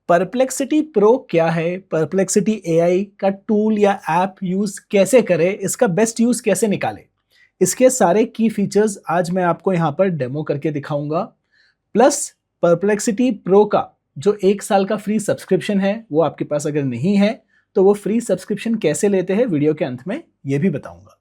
Perplexity pro क्या है, perplexity AI का टूल या ऐप यूज कैसे करें, इसका बेस्ट यूज कैसे निकालें, इसके सारे की फीचर्स आज मैं आपको यहाँ पर डेमो करके दिखाऊंगा। प्लस परप्लेक्सिटी प्रो का जो 1 साल का फ्री सब्सक्रिप्शन है वो आपके पास अगर नहीं है तो वो फ्री सब्सक्रिप्शन कैसे लेते हैं वीडियो के अंत में ये भी बताऊंगा।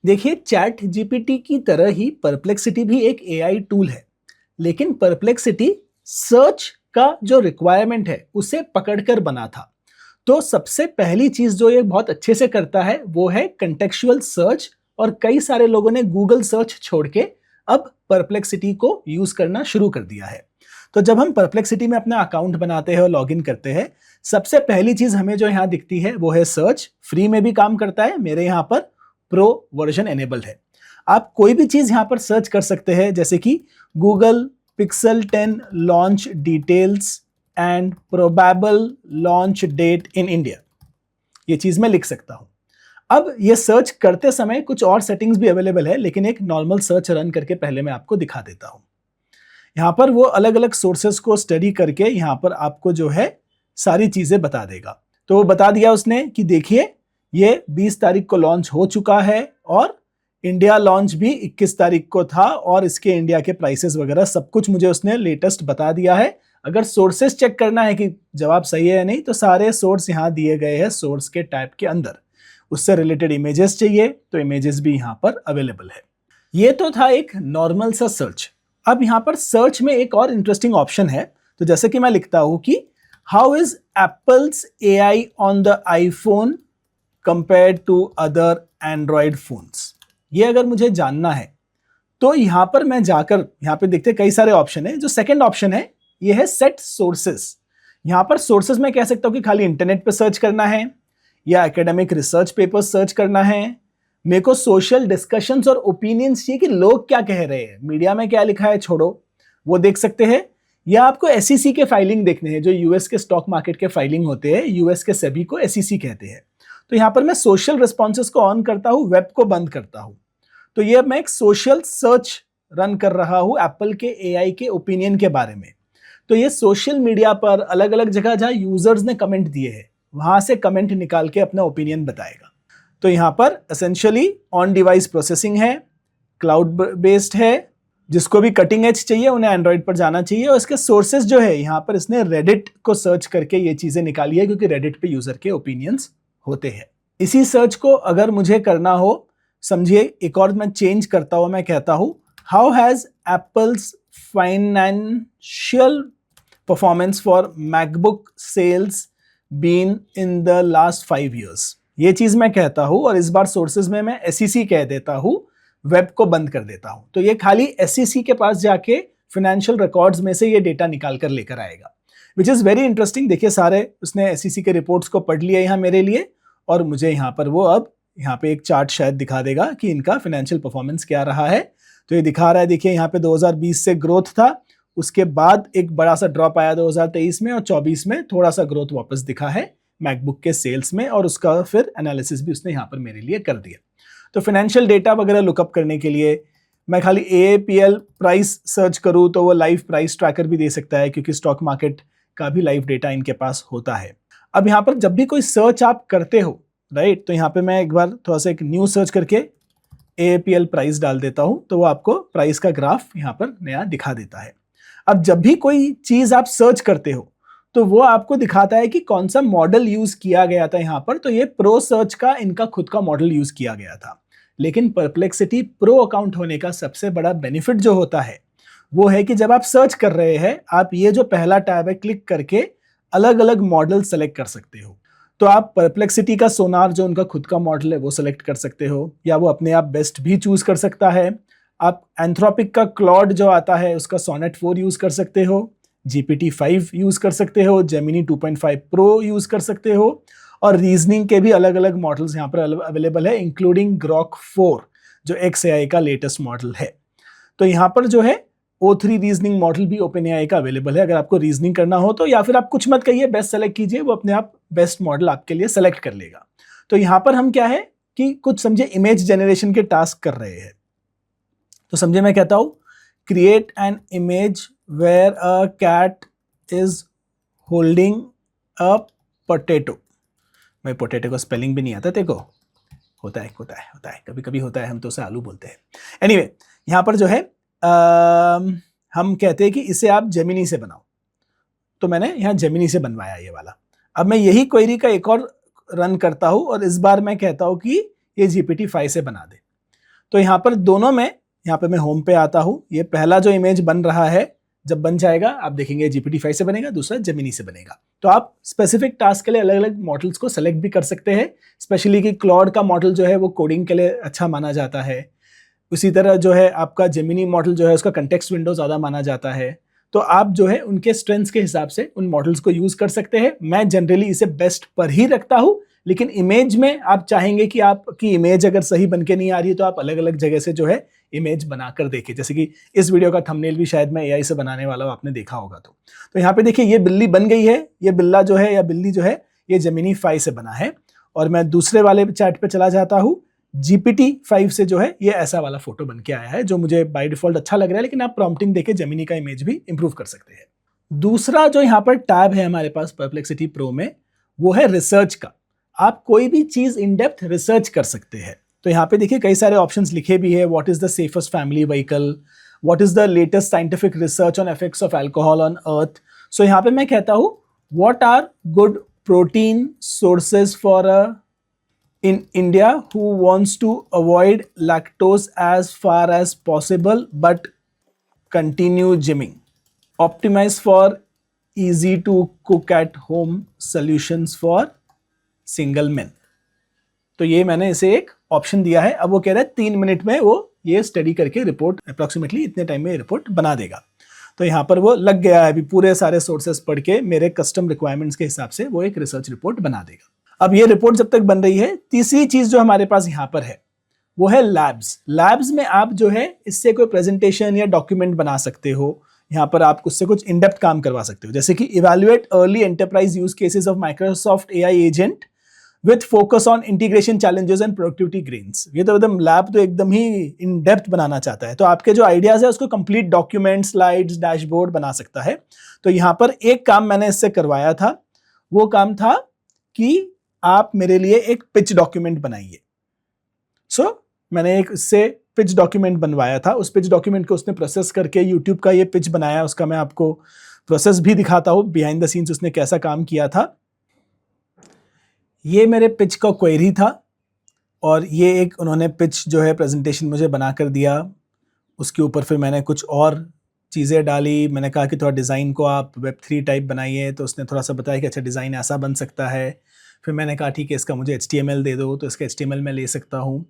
देखिए, चैट जीपीटी की तरह ही परप्लेक्सिटी भी एक एआई टूल है, लेकिन परप्लेक्सिटी सर्च का जो रिक्वायरमेंट है उसे पकड़कर बना था। तो सबसे पहली चीज जो ये बहुत अच्छे से करता है वो है कंटेक्चुअल सर्च, और कई सारे लोगों ने गूगल सर्च छोड़ के अब परप्लेक्सिटी को यूज करना शुरू कर दिया है। तो जब हम परप्लेक्सिटी में अपना अकाउंट बनाते हैं और लॉगिन करते हैं, सबसे पहली चीज हमें जो यहां दिखती है वो है सर्च। फ्री में भी काम करता है, मेरे यहां पर प्रो वर्जन एनेबल्ड है। आप कोई भी चीज यहां पर सर्च कर सकते हैं, जैसे कि Google Pixel 10 launch details and probable launch date in India, ये चीज मैं लिख सकता हूं। अब ये सर्च करते समय कुछ और सेटिंग्स भी अवेलेबल है, लेकिन एक नॉर्मल सर्च रन करके पहले मैं आपको दिखा देता हूं। यहां पर वो अलग अलग सोर्सेस को स्टडी करके यहां पर आपको जो है सारी चीजें बता देगा। तो वो बता दिया उसने कि देखिए ये 20 तारीख को लॉन्च हो चुका है और इंडिया लॉन्च भी 21 तारीख को था, और इसके इंडिया के प्राइसेस वगैरह सब कुछ मुझे उसने लेटेस्ट बता दिया है। अगर सोर्सेस चेक करना है कि जवाब सही है या नहीं, तो सारे सोर्स यहाँ दिए गए हैं सोर्स के टैब के अंदर। उससे रिलेटेड इमेजेस चाहिए तो इमेजेस भी यहाँ पर अवेलेबल है। ये तो था एक नॉर्मल सा सर्च। अब यहाँ पर सर्च में एक और इंटरेस्टिंग ऑप्शन है। तो जैसे कि मैं लिखता हूं कि how is Apple's AI on the iPhone compared to other Android phones, ये अगर मुझे जानना है तो यहां पर मैं जाकर यहां पे देखते कई सारे ऑप्शन है। जो सेकंड ऑप्शन है ये है सेट सोर्सेस। यहां पर सोर्सेस में कह सकता हूं कि खाली इंटरनेट पे सर्च करना है या एकेडमिक रिसर्च पेपर सर्च करना है। मेरे को सोशल डिस्कशंस और ओपिनियंस चाहिए कि लोग क्या कह रहे हैं, मीडिया में क्या लिखा है छोड़ो, वो देख सकते हैं। या आपको एसईसी के फाइलिंग देखने हैं, जो यूएस के स्टॉक मार्केट के फाइलिंग होते हैं, यूएस के सेबी को एसईसी कहते हैं। तो यहां पर मैं सोशल रिस्पॉन्सेस को ऑन करता हूं, वेब को बंद करता हूं। तो ये मैं एक सोशल सर्च रन कर रहा हूं एप्पल के एआई के ओपिनियन के बारे में। तो ये सोशल मीडिया पर अलग अलग जगह जहां यूजर्स ने कमेंट दिए हैं वहां से कमेंट निकाल के अपना ओपिनियन बताएगा। तो यहां पर एसेंशियली ऑन डिवाइस प्रोसेसिंग है, क्लाउड बेस्ड है। जिसको भी कटिंग एज चाहिए उन्हें एंड्रॉइड पर जाना चाहिए। और इसके सोर्सेज जो है यहाँ पर इसने रेडिट को सर्च करके ये चीजें निकाली है, क्योंकि रेडिट पे यूजर के ओपिनियंस होते हैं। इसी सर्च को अगर मुझे करना हो, समझिए एक और मैं चेंज करता हूं, मैं कहता हूं how has Apple's financial performance for MacBook sales been in the last 5 years। ये चीज मैं कहता हूं और इस बार सोर्सेज में मैं एसईसी कह देता हूं, वेब को बंद कर देता हूं। तो ये खाली एसईसी के पास जाके फाइनेंशियल रिकॉर्ड्स में से ये डेटा निकाल कर लेकर आएगा, विच इज वेरी इंटरेस्टिंग। देखिए सारे उसने एसईसी के रिपोर्ट्स को पढ़ लिया यहाँ मेरे लिए, और मुझे यहाँ पर वो अब यहाँ पे एक चार्ट शायद दिखा देगा कि इनका फाइनेंशियल परफॉर्मेंस क्या रहा है। तो ये दिखा रहा है, देखिए यहाँ पे 2020 से ग्रोथ था, उसके बाद एक बड़ा सा ड्रॉप आया 2023 में, और 24 में थोड़ा सा ग्रोथ वापस दिखा है मैकबुक के सेल्स में, और उसका फिर एनालिसिस भी उसने यहाँ पर मेरे लिए कर दिया। तो फाइनेंशियल डेटा वगैरह लुकअप करने के लिए मैं खाली एएपीएल प्राइस सर्च करूँ तो वो लाइव प्राइस ट्रैकर भी दे सकता है, क्योंकि स्टॉक मार्केट का भी लाइव डेटा इनके पास होता है। अब यहाँ पर जब भी कोई सर्च आप करते हो, राइट, तो यहाँ पे मैं एक बार थोड़ा सा एक न्यू सर्च करके एएपीएल प्राइस डाल देता हूं, तो वो आपको प्राइस का ग्राफ यहाँ पर नया दिखा देता है। अब जब भी कोई चीज आप सर्च करते हो तो वो आपको दिखाता है कि कौन सा मॉडल यूज किया गया था यहाँ पर। तो ये प्रो सर्च का इनका खुद का मॉडल यूज किया गया था। लेकिन परप्लेक्सिटी प्रो अकाउंट होने का सबसे बड़ा बेनिफिट जो होता है वो है कि जब आप सर्च कर रहे हैं, आप ये जो पहला टैब है क्लिक करके अलग अलग मॉडल सेलेक्ट कर सकते हो। तो आप परप्लेक्सिटी का सोनार जो उनका खुद का मॉडल है वो सेलेक्ट कर सकते हो, या वो अपने आप बेस्ट भी चूज कर सकता है। आप एंथ्रोपिक का क्लॉड जो आता है उसका सोनेट 4 यूज कर सकते हो, GPT 5 यूज कर सकते हो, जेमिनी 2.5 प्रो यूज कर सकते हो, और रीजनिंग के भी अलग अलग मॉडल्स यहाँ पर अवेलेबल है, इंक्लूडिंग ग्रॉक 4 जो XAI का लेटेस्ट मॉडल है। तो यहाँ पर जो है O3 रीजनिंग मॉडल भी OpenAI का अवेलेबल है, अगर आपको रीजनिंग करना हो तो। या फिर आप कुछ मत कहिए, बेस्ट सेलेक्ट कीजिए, वो अपने आप बेस्ट मॉडल आपके लिए सेलेक्ट कर लेगा। तो यहाँ पर हम क्या है कि कुछ समझे इमेज जनरेशन के टास्क कर रहे हैं। तो समझे मैं कहता हूं create an image where a cat is holding a potato. भाई पोटैटो का स्पेलिंग भी नहीं आता तेरे को? होता है, कभी कभी होता है, हम तो उसे आलू बोलते हैं। एनीवे यहाँ पर जो है हम कहते हैं कि इसे आप जेमिनी से बनाओ, तो मैंने यहाँ जेमिनी से बनवाया ये वाला। अब मैं यही क्वेरी का एक और रन करता हूँ और इस बार मैं कहता हूँ कि ये GPT-5 से बना दे। तो यहाँ पर दोनों में, यहाँ पे मैं होम पे आता हूँ, ये पहला जो इमेज बन रहा है, जब बन जाएगा आप देखेंगे GPT-5 से बनेगा, दूसरा जेमिनी से बनेगा। तो आप स्पेसिफिक टास्क के लिए अलग अलग मॉडल्स को सेलेक्ट भी कर सकते हैं, स्पेशली कि क्लॉड का मॉडल जो है वो कोडिंग के लिए अच्छा माना जाता है। उसी तरह जो है आपका जेमिनी मॉडल जो है उसका कंटेक्स्ट विंडो ज़्यादा माना जाता है। तो आप जो है उनके स्ट्रेंथ्स के हिसाब से उन मॉडल्स को यूज़ कर सकते हैं। मैं जनरली इसे बेस्ट पर ही रखता हूँ, लेकिन इमेज में आप चाहेंगे कि आपकी इमेज अगर सही बन के नहीं आ रही है तो आप अलग अलग जगह से जो है इमेज बनाकर देखें। जैसे कि इस वीडियो का थंबनेल भी शायद मैं AI से बनाने वाला हूँ, आपने देखा होगा। तो यहाँ पे देखिए ये बिल्ली बन गई है, ये बिल्ला जो है या बिल्ली जो है ये जेमिनी 5 से बना है। और मैं दूसरे वाले चैट पे चला जाता हूँ, GPT-5 से जो है ये ऐसा वाला फोटो बन के आया है जो मुझे बाय डिफॉल्ट अच्छा लग रहा है, लेकिन आप प्रॉम्प्टिंग देके जेमिनी का इमेज भी इंप्रूव कर सकते हैं। दूसरा जो यहाँ पर टैब है हमारे पास परप्लेक्सिटी प्रो में, वो है रिसर्च का। आप कोई भी चीज इन डेप्थ रिसर्च कर सकते हैं। तो यहाँ पे देखिए कई सारे ऑप्शंस लिखे भी है। What is the safest family vehicle, what is the latest scientific research on effects of alcohol on earth. So यहाँ पे मैं कहता हूँ what are good protein sources for in India who wants to avoid lactose as far as possible but continue gymming. Optimize for easy to cook at home solutions for single men. तो ये मैंने इसे एक option दिया है। अब वो कह रहा है 3 मिनट में वो ये स्टडी करके रिपोर्ट अप्रॉक्सीमेटली इतने टाइम में रिपोर्ट बना देगा। तो यहाँ पर वो लग गया है, अभी पूरे सारे सोर्सेस पढ़ के मेरे कस्टम रिक्वायरमेंट्स के हिसाब से वो एक रिसर्च रिपोर्ट बना देगा। अब ये रिपोर्ट जब तक बन रही है, तीसरी चीज जो हमारे पास यहाँ पर है वो है लैब्स। लैब्स में आप जो है इससे कोई प्रेजेंटेशन या डॉक्यूमेंट बना सकते हो। यहाँ पर आप उससे कुछ इन डेप्थ काम करवा सकते हो, जैसे कि evaluate early enterprise use cases of Microsoft AI agent with focus on integration challenges and productivity gains. ये तो एकदम लैब तो एकदम ही इन डेप्थ बनाना चाहता है, तो आपके जो आइडियाज है उसको कंप्लीट डॉक्यूमेंट, स्लाइड्स, डैशबोर्ड बना सकता है। तो यहाँ पर एक काम मैंने इससे करवाया था, वो काम था कि आप मेरे लिए एक पिच डॉक्यूमेंट बनाइए। मैंने एक इससे पिच डॉक्यूमेंट बनवाया था। उस पिच डॉक्यूमेंट को उसने प्रोसेस करके यूट्यूब का ये पिच बनाया, उसका मैं आपको प्रोसेस भी दिखाता हूँ, बिहाइंड द सीन्स उसने कैसा काम किया था। ये मेरे पिच का क्वेरी था और ये एक उन्होंने पिच जो है प्रेजेंटेशन मुझे बना कर दिया। उसके ऊपर फिर मैंने कुछ और चीज़ें डाली। मैंने कहा कि थोड़ा डिज़ाइन को आप Web3 टाइप बनाइए, तो उसने थोड़ा सा बताया कि अच्छा डिज़ाइन ऐसा बन सकता है। फिर मैंने कहा ठीक है इसका मुझे HTML दे दो, तो इसका HTML मैं ले सकता हूँ।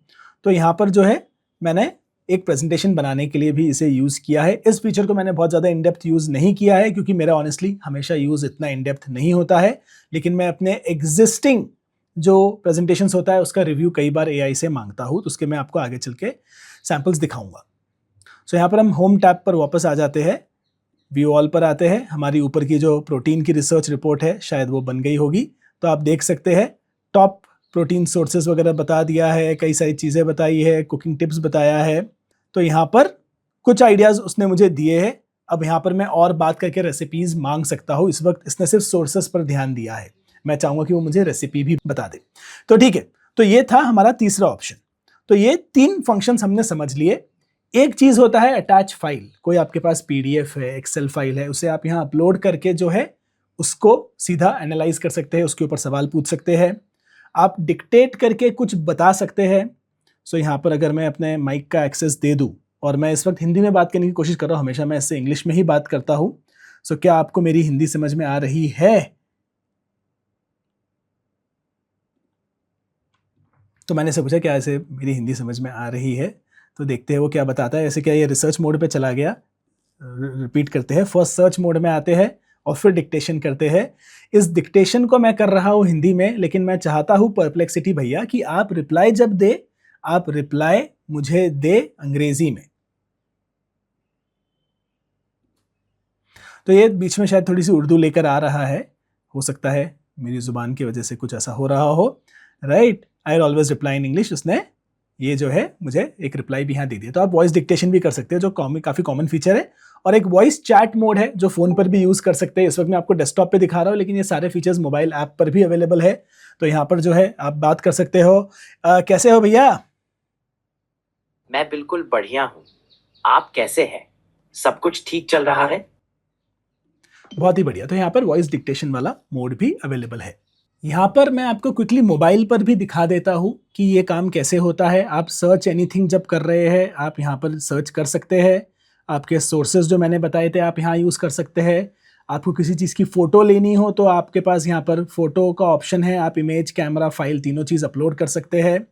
तो यहाँ पर जो है मैंने एक प्रेजेंटेशन बनाने के लिए भी इसे यूज़ किया है। इस फीचर को मैंने बहुत ज़्यादा इन डेप्थ यूज़ नहीं किया है, क्योंकि मेरा ऑनेस्टली हमेशा यूज़ इतना इन डेप्थ नहीं होता है। लेकिन मैं अपने एग्जिस्टिंग जो प्रेजेंटेशंस होता है उसका रिव्यू कई बार AI से मांगता हूँ, तो उसके मैं आपको आगे चल के सैम्पल्स दिखाऊंगा। सो यहाँ पर हम होम टैब पर वापस आ जाते हैं, व्यू ऑल पर आते हैं। हमारी ऊपर की जो प्रोटीन की रिसर्च रिपोर्ट है शायद वो बन गई होगी। तो आप देख सकते हैं टॉप प्रोटीन सोर्सेज वगैरह बता दिया है, कई सारी चीज़ें बताई है, कुकिंग टिप्स बताया है। तो यहाँ पर कुछ आइडियाज़ उसने मुझे दिए हैं। अब यहाँ पर मैं और बात करके रेसिपीज़ मांग सकता हूँ। इस वक्त इसने सिर्फ सोर्सेज पर ध्यान दिया है, मैं चाहूँगा कि वो मुझे रेसिपी भी बता दे। तो ठीक है, तो ये था हमारा तीसरा ऑप्शन। तो ये 3 फंक्शंस हमने समझ लिए। एक चीज़ होता है अटैच फाइल। कोई आपके पास PDF है, एक्सेल फाइल है, उसे आप यहाँ अपलोड करके जो है उसको सीधा एनालाइज कर सकते हैं, उसके ऊपर सवाल पूछ सकते हैं। आप डिक्टेट करके कुछ बता सकते हैं। सो यहाँ पर अगर मैं अपने माइक का एक्सेस दे दूँ, और मैं इस वक्त हिंदी में बात करने की कोशिश कर रहा हूँ, हमेशा मैं इससे इंग्लिश में ही बात करता हूँ। सो क्या आपको मेरी हिंदी समझ में आ रही है? तो मैंने इसे पूछा क्या ऐसे मेरी हिंदी समझ में आ रही है, तो देखते हैं वो क्या बताता है। ऐसे क्या ये रिसर्च मोड पे चला गया। रिपीट करते हैं, फर्स्ट सर्च मोड में आते हैं और फिर डिक्टेशन करते हैं। इस डिक्टेशन को मैं कर रहा हूँ हिंदी में, लेकिन मैं चाहता हूँ परप्लेक्सिटी भैया कि आप रिप्लाई जब दे, आप रिप्लाई मुझे दे अंग्रेजी में। तो ये बीच में शायद थोड़ी सी उर्दू लेकर आ रहा है, हो सकता है मेरी जुबान की वजह से कुछ ऐसा हो रहा हो। Right, I always reply in English, उसने ये जो है मुझे एक रिप्लाई भी यहाँ दे दिया। तो आप वॉइस डिक्टेशन भी कर सकते हो, जो काफ़ी कॉमन फीचर है। और एक वॉइस चैट मोड है जो फ़ोन पर भी यूज़ कर सकते हैं। इस वक्त मैं आपको डेस्कटॉप पे दिखा रहा हूँ, लेकिन ये सारे फीचर्स मोबाइल ऐप पर भी अवेलेबल है। तो यहाँ पर जो है आप बात कर सकते हो। कैसे हो भैया? मैं बिल्कुल बढ़िया हूँ। आप कैसे हैं? सब कुछ ठीक चल रहा है? बहुत ही बढ़िया। तो यहाँ पर वॉइस डिक्टेशन वाला मोड भी अवेलेबल है। यहाँ पर मैं आपको क्विकली मोबाइल पर भी दिखा देता हूँ कि ये काम कैसे होता है। आप सर्च एनीथिंग जब कर रहे हैं, आप यहाँ पर सर्च कर सकते हैं। आपके सोर्सेज जो मैंने बताए थे आप यहाँ यूज़ कर सकते हैं। आपको किसी चीज़ की फ़ोटो लेनी हो तो आपके पास यहाँ पर फ़ोटो का ऑप्शन है। आप इमेज, कैमरा, फाइल तीनों चीज़ अपलोड कर सकते हैं।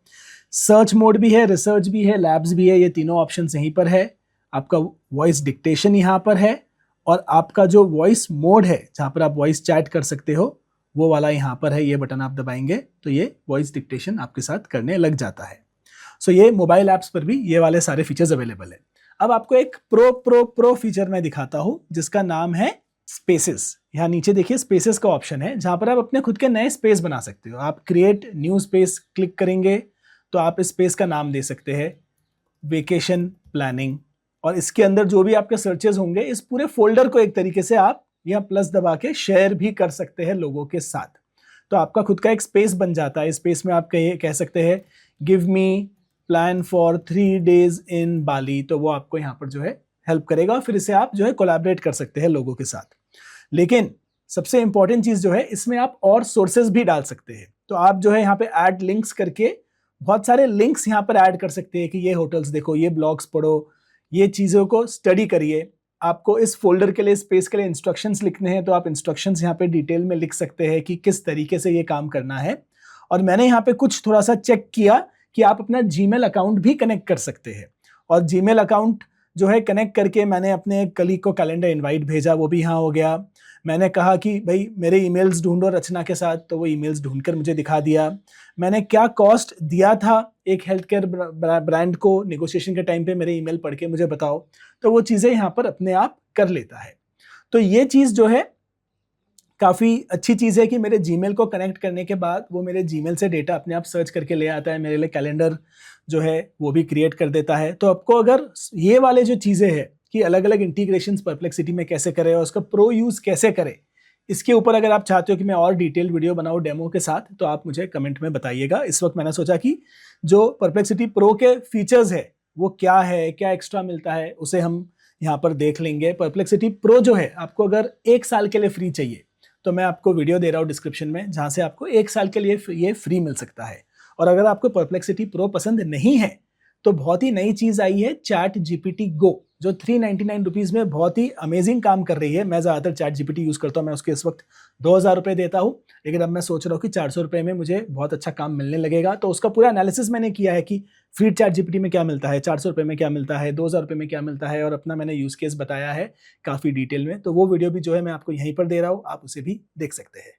सर्च मोड भी है, रिसर्च भी है, लैब्स भी है। ये तीनों ऑप्शन यहीं पर है। आपका वॉइस डिक्टेशन यहाँ पर है, और आपका जो वॉइस मोड है जहाँ पर आप वॉइस चैट कर सकते हो वो वाला यहाँ पर है। ये बटन आप दबाएंगे तो ये वॉइस डिक्टेशन आपके साथ करने लग जाता है। सो ये मोबाइल ऐप्स पर भी ये वाले सारे फीचर्स अवेलेबल है। अब आपको एक प्रो फीचर मैं दिखाता हूँ जिसका नाम है स्पेसेस। यहाँ नीचे देखिए स्पेसेस का ऑप्शन है जहाँ पर आप अपने खुद के नए स्पेस बना सकते हो। आप क्रिएट न्यू स्पेस क्लिक करेंगे तो आप इस स्पेस का नाम दे सकते हैं वेकेशन प्लानिंग, और इसके अंदर जो भी आपके सर्चेस होंगे इस पूरे फोल्डर को एक तरीके से आप यहाँ प्लस दबा के शेयर भी कर सकते हैं लोगों के साथ। तो आपका खुद का एक स्पेस बन जाता है। स्पेस में आप कह सकते हैं give me plan for 3 days इन बाली, तो वो आपको यहाँ पर जो है हेल्प करेगा। फिर इसे आप जो है कोलैबोरेट कर सकते हैं लोगों के साथ। लेकिन सबसे इंपॉर्टेंट चीज जो है इसमें आप और सोर्सेज भी डाल सकते हैं। तो आप जो है यहाँ पे ऐड लिंक्स करके बहुत सारे लिंक्स यहाँ पर ऐड कर सकते हैं कि ये होटल्स देखो, ये ब्लॉग्स पढ़ो, ये चीज़ों को स्टडी करिए। आपको इस फोल्डर के लिए, स्पेस के लिए इंस्ट्रक्शंस लिखने हैं तो आप इंस्ट्रक्शंस यहाँ पे डिटेल में लिख सकते हैं कि किस तरीके से ये काम करना है। और मैंने यहाँ पे कुछ थोड़ा सा चेक किया कि आप अपना जीमेल अकाउंट भी कनेक्ट कर सकते हैं। और जीमेल अकाउंट जो है कनेक्ट करके मैंने अपने एक कलीग को कैलेंडर इनवाइट भेजा, वो भी यहाँ हो गया। मैंने कहा कि भाई मेरे ईमेल्स ढूंढो रचना के साथ, तो वो ईमेल्स ढूंढकर मुझे दिखा दिया। मैंने क्या कॉस्ट दिया था एक हेल्थ केयर ब्रांड को नेगोशिएशन के टाइम पे, मेरे ईमेल पढ़ के मुझे बताओ, तो वो चीज़ें यहाँ पर अपने आप कर लेता है। तो ये चीज़ जो है काफ़ी अच्छी चीज़ है कि मेरे जीमेल को कनेक्ट करने के बाद वो मेरे जीमेल से डेटा अपने आप सर्च करके ले आता है, मेरे लिए कैलेंडर जो है वो भी क्रिएट कर देता है। तो आपको अगर ये वाले जो चीज़ें हैं कि अलग अलग इंटीग्रेशंस परप्लेक्सिटी में कैसे करें और उसका प्रो यूज़ कैसे करें, इसके ऊपर अगर आप चाहते हो कि मैं और डिटेल वीडियो बनाऊँ डेमो के साथ तो आप मुझे कमेंट में बताइएगा। इस वक्त मैंने सोचा कि जो परप्लेक्सिटी प्रो के फीचर्स है वो क्या है, क्या एक्स्ट्रा मिलता है, उसे हम यहाँ पर देख लेंगे। परप्लेक्सिटी प्रो जो है आपको अगर 1 साल के लिए फ्री चाहिए तो मैं आपको वीडियो दे रहा हूँ डिस्क्रिप्शन में जहाँ से आपको 1 साल के लिए ये फ्री मिल सकता है। और अगर आपको परप्लेक्सिटी प्रो पसंद नहीं है तो बहुत ही नई चीज़ आई है चैट जीपीटी गो, जो 399 रुपीज़ में बहुत ही अमेजिंग काम कर रही है। मैं ज़्यादातर चैट जीपीटी यूज़ करता हूँ, मैं उसके इस वक्त 2000 रुपये देता हूँ, लेकिन अब मैं सोच रहा हूँ कि 400 रुपये में मुझे बहुत अच्छा काम मिलने लगेगा। तो उसका पूरा एनालिसिस मैंने किया है कि फ्री चैट जीपीटी में क्या मिलता है, 400 रुपये में क्या मिलता है, 2000 रुपये में क्या मिलता है, और अपना मैंने यूज़ केस बताया है काफ़ी डिटेल में। तो वो वीडियो भी जो है मैं आपको यहीं पर दे रहा हूँ, आप उसे भी देख सकते हैं।